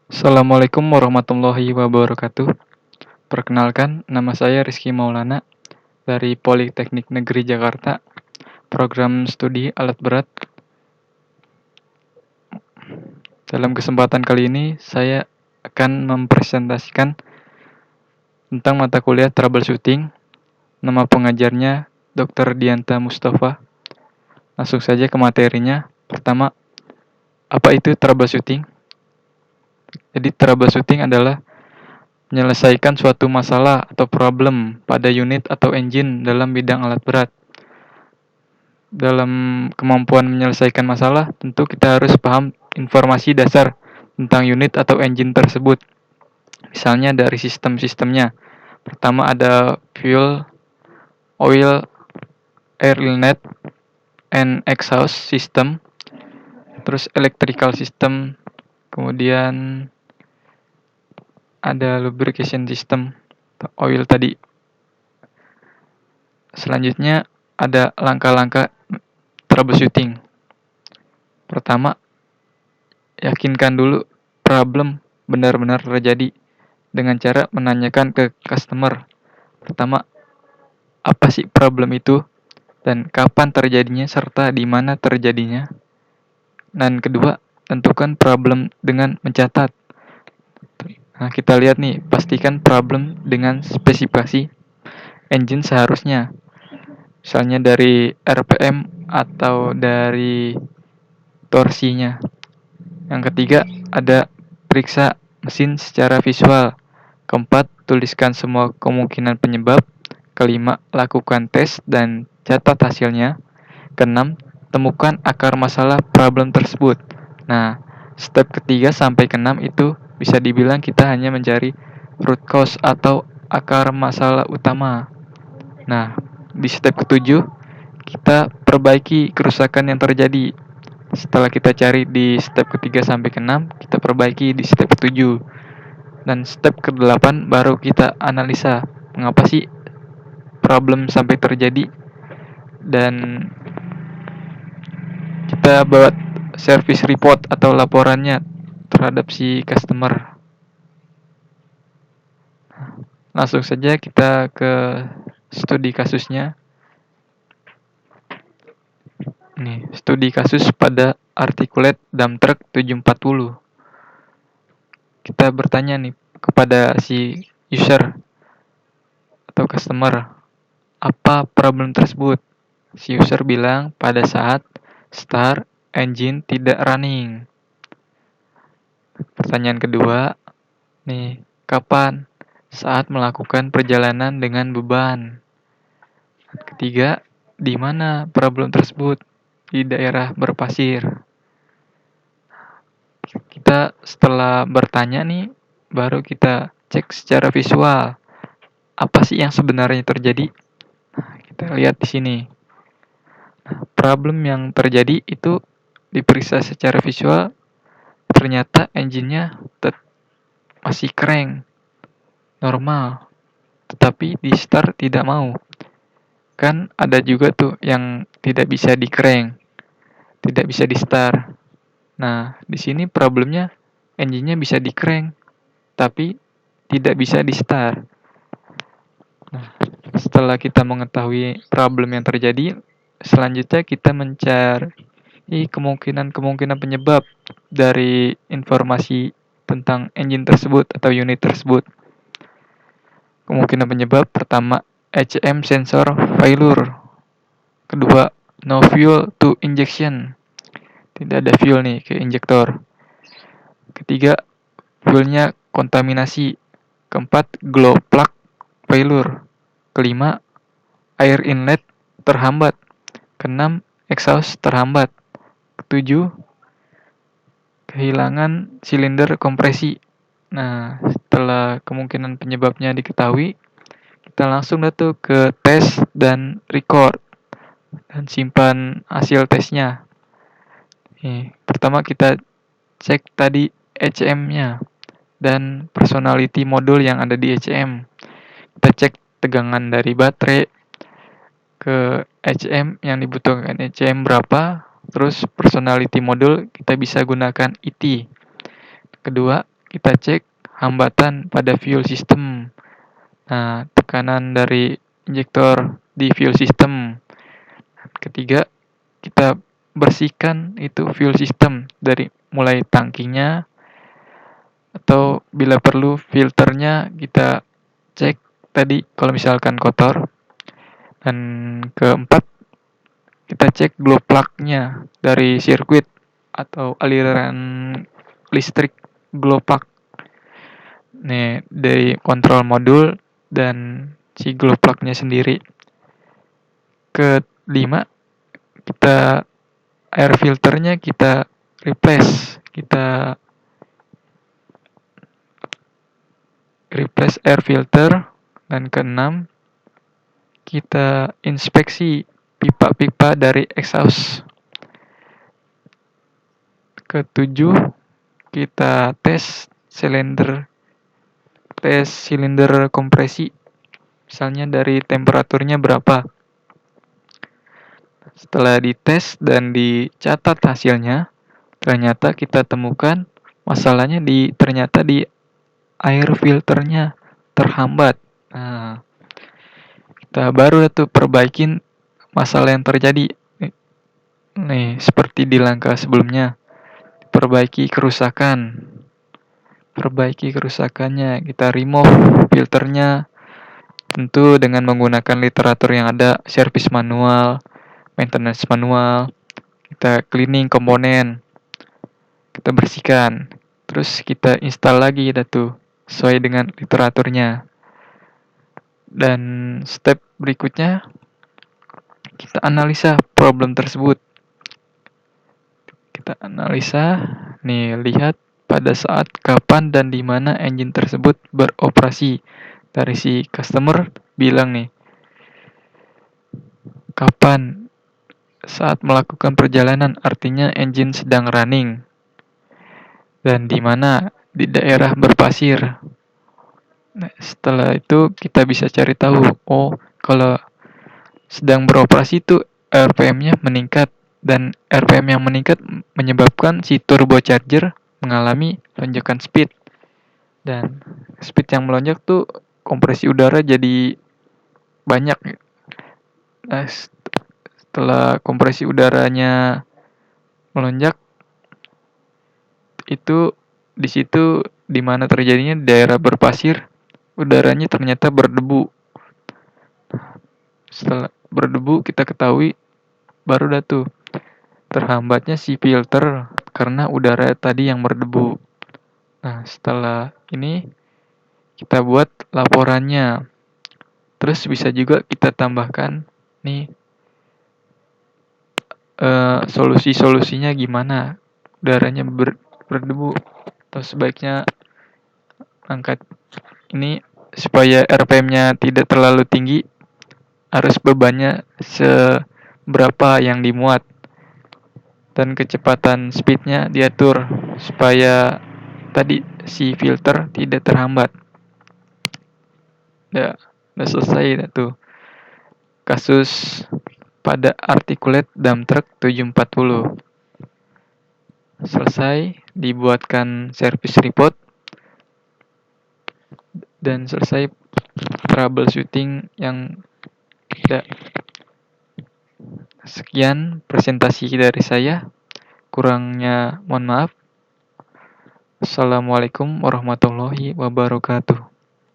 Assalamualaikum warahmatullahi wabarakatuh. Perkenalkan, nama saya Rizky Maulana dari Politeknik Negeri Jakarta, program studi alat berat. Dalam kesempatan kali ini, saya akan mempresentasikan tentang mata kuliah troubleshooting. Nama pengajarnya Dr. Dianta Mustafa. Langsung saja ke materinya. Pertama, apa itu troubleshooting? Jadi troubleshooting adalah menyelesaikan suatu masalah atau problem pada unit atau engine dalam bidang alat berat. Dalam kemampuan menyelesaikan masalah, tentu kita harus paham informasi dasar tentang unit atau engine tersebut. Misalnya dari sistem-sistemnya. Pertama ada fuel, oil, air inlet, and exhaust system. Terus electrical system. Kemudian ada lubrication system, oil tadi. Selanjutnya ada langkah-langkah troubleshooting. Pertama, yakinkan dulu problem benar-benar terjadi dengan cara menanyakan ke customer. Pertama, apa sih problem itu dan kapan terjadinya serta di mana terjadinya. Dan kedua, tentukan problem dengan mencatat. Nah, kita lihat nih, pastikan problem dengan spesifikasi engine seharusnya. Misalnya dari RPM atau dari torsinya. Yang ketiga, ada periksa mesin secara visual. Keempat, tuliskan semua kemungkinan penyebab. Kelima, lakukan tes dan catat hasilnya. Keenam, temukan akar masalah problem tersebut. Nah, step ketiga sampai keenam itu bisa dibilang kita hanya mencari root cause atau akar masalah utama. Nah, di step ketujuh, kita perbaiki kerusakan yang terjadi. Setelah kita cari di step ketiga sampai keenam, kita perbaiki di step ketujuh. Dan step ke-8 baru kita analisa mengapa sih problem sampai terjadi, dan kita buat service report atau laporannya terhadap si customer. Langsung saja kita ke studi kasusnya. Nih, studi kasus pada articulate dump truck 740. Kita bertanya nih kepada si user atau customer, apa problem tersebut? Si user bilang pada saat start engine tidak running. Pertanyaan kedua, nih, kapan? Saat melakukan perjalanan dengan beban. Ketiga, di mana problem tersebut? Di daerah berpasir. Kita setelah bertanya nih, baru kita cek secara visual. Apa sih yang sebenarnya terjadi? Nah, kita lihat di sini. Problem yang terjadi itu diperiksa secara visual, ternyata engine-nya masih crank, normal, tetapi di start tidak mau. Kan ada juga tuh yang tidak bisa di crank, tidak bisa di start. Nah, di sini problemnya engine-nya bisa di crank, tapi tidak bisa di start. Nah, setelah kita mengetahui problem yang terjadi, selanjutnya kita mencari kemungkinan penyebab dari informasi tentang engine tersebut atau unit tersebut. Kemungkinan penyebab pertama, HM sensor failure. Kedua, no fuel to injection. Tidak ada fuel nih ke injektor. Ketiga, fuelnya kontaminasi. Keempat, glow plug failure. Kelima, air inlet terhambat. Keenam, exhaust terhambat. Ketujuh, kehilangan silinder kompresi. Nah, setelah kemungkinan penyebabnya diketahui, kita langsung tuh ke tes dan record dan simpan hasil tesnya. Pertama kita cek tadi HM-nya dan personality module yang ada di HM. Kita cek tegangan dari baterai ke HM yang dibutuhkan HM berapa, terus personality module kita bisa gunakan ET. Kedua, kita cek hambatan pada fuel system. Nah, tekanan dari injektor di fuel system. Ketiga, kita bersihkan itu fuel system dari mulai tangkinya atau bila perlu filternya kita cek tadi kalau misalkan kotor. Dan keempat, kita cek glow plug-nya dari sirkuit atau aliran listrik glow plug. Nih, dari kontrol modul dan si glow plug-nya sendiri. Kelima, kita air filternya kita replace. Kita replace air filter. Dan keenam, kita inspeksi pipa-pipa dari exhaust. Ketujuh, kita tes silinder kompresi. Misalnya dari temperaturnya berapa. Setelah dites dan dicatat hasilnya, ternyata kita temukan masalahnya ternyata di air filternya terhambat. Nah, kita baru tuh perbaikin masalah yang terjadi. Nih, seperti di langkah sebelumnya. Perbaiki kerusakannya, kita remove filternya, tentu dengan menggunakan literatur yang ada, service manual, maintenance manual, kita cleaning komponen, kita bersihkan, terus kita install lagi sesuai dengan literaturnya. Dan step berikutnya, kita analisa problem tersebut. Kita analisa, nih lihat pada saat kapan dan di mana engine tersebut beroperasi. Dari si customer bilang nih, kapan saat melakukan perjalanan, artinya engine sedang running. Dan di mana? Di daerah berpasir. Nah, setelah itu kita bisa cari tahu, oh kalau sedang beroperasi itu RPM-nya meningkat. Dan RPM yang meningkat menyebabkan si turbocharger mengalami lonjakan speed. Dan speed yang melonjak tuh kompresi udara jadi banyak. Nah, setelah kompresi udaranya melonjak, itu di situ di mana terjadinya daerah berpasir, udaranya ternyata berdebu. Setelah berdebu kita ketahui baru terhambatnya si filter karena udara tadi yang berdebu. Nah, setelah ini kita buat laporannya. Terus bisa juga kita tambahkan nih solusi-solusinya gimana udaranya berdebu. Terus sebaiknya angkat ini supaya RPM-nya tidak terlalu tinggi, harus bebannya seberapa yang dimuat. Dan kecepatan speednya diatur supaya tadi si filter tidak terhambat. Udah selesai kasus pada articulate dump truck 740. Selesai dibuatkan service report dan selesai troubleshooting yang ada. Sekian presentasi dari saya. Kurangnya mohon maaf. Assalamualaikum warahmatullahi wabarakatuh.